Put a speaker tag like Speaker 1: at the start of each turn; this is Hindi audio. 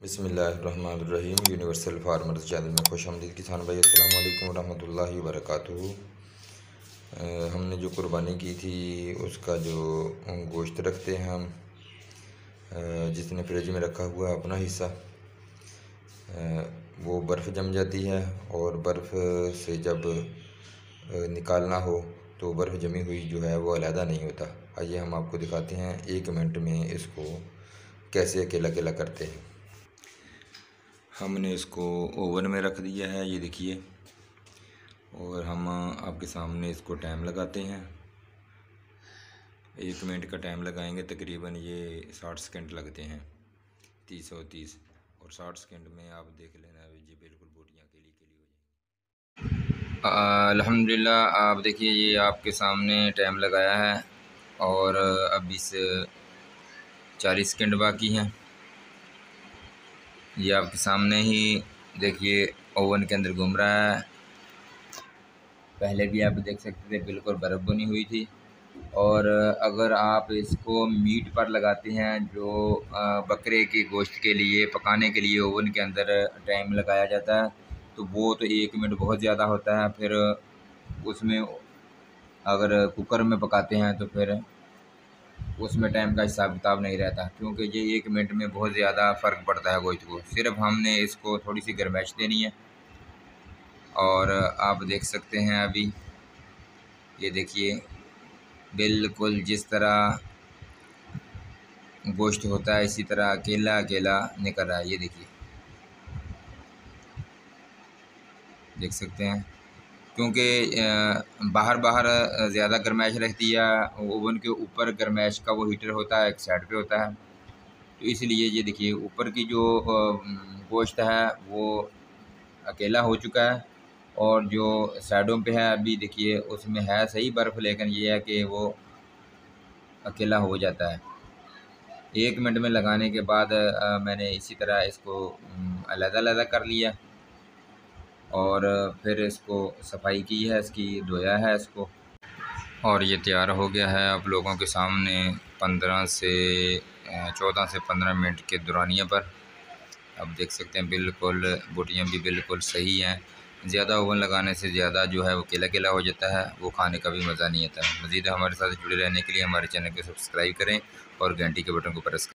Speaker 1: बिस्मिल्लाहिर्रहमानिर्रहीम। यूनिवर्सल फार्मर्स चैनल में खुशामदीद किसान भाई, अस्सलाम वालेकुम रहमतुल्लाहि व बरकातुहू। हमने जो कुर्बानी की थी उसका जो गोश्त रखते हैं हम, जिसने फ्रिज में रखा हुआ है अपना हिस्सा, वो बर्फ़ जम जाती है और बर्फ़ से जब निकालना हो तो बर्फ़ जमी हुई जो है वो अलहदा नहीं होता। आइए हम आपको दिखाते हैं 1 मिनट में इसको कैसे अकेला अकेला करते हैं। हमने इसको ओवन में रख दिया है, ये देखिए, और हम आपके सामने इसको टाइम लगाते हैं। 1 मिनट का टाइम लगाएंगे, तकरीबन ये 60 सेकंड लगते हैं, 30 और 30, और 60 सेकंड में आप देख लेना, ये बिल्कुल बोटियाँ अकेली अकेली हो जाए। अल्हम्दुलिल्लाह, आप देखिए ये आपके सामने टाइम लगाया है और अब इस 40 सेकंड बाकी हैं। ये आपके सामने ही देखिए ओवन के अंदर घूम रहा है। पहले भी आप देख सकते थे बिल्कुल बर्फ़ बनी हुई थी। और अगर आप इसको मीट पर लगाते हैं, जो बकरे के गोश्त के लिए पकाने के लिए ओवन के अंदर टाइम लगाया जाता है, तो वो तो 1 मिनट बहुत ज़्यादा होता है। फिर उसमें अगर कुकर में पकाते हैं तो फिर उसमें टाइम का हिसाब किताब नहीं रहता, क्योंकि ये 1 मिनट में बहुत ज़्यादा फ़र्क पड़ता है गोश्त को। सिर्फ हमने इसको थोड़ी सी गर्माइश देनी है। और आप देख सकते हैं अभी ये देखिए बिल्कुल जिस तरह गोश्त होता है इसी तरह अकेला अकेला निकल रहा है। ये देखिए, देख सकते हैं, क्योंकि बाहर ज़्यादा गर्माइश रहती है, ओवन के ऊपर गर्माइश का वो हीटर होता है, एक साइड पे होता है, तो इसलिए ये देखिए ऊपर की जो गोश्त है वो अकेला हो चुका है, और जो साइडों पे है अभी देखिए उसमें है सही बर्फ़, लेकिन ये है कि वो अकेला हो जाता है। 1 मिनट में लगाने के बाद मैंने इसी तरह इसको अलग-अलग कर लिया और फिर इसको सफाई की है, इसकी धोया है इसको, और ये तैयार हो गया है आप लोगों के सामने 14 से 15 मिनट के दौरानिया पर। आप देख सकते हैं बिल्कुल बोटियाँ भी बिल्कुल सही हैं। ज़्यादा ओवन लगाने से ज़्यादा जो है वो केला केला हो जाता है, वो खाने का भी मज़ा नहीं आता। मज़ीद हमारे साथ जुड़े रहने के लिए हमारे चैनल को सब्सक्राइब करें और घंटी के बटन को प्रेस करें।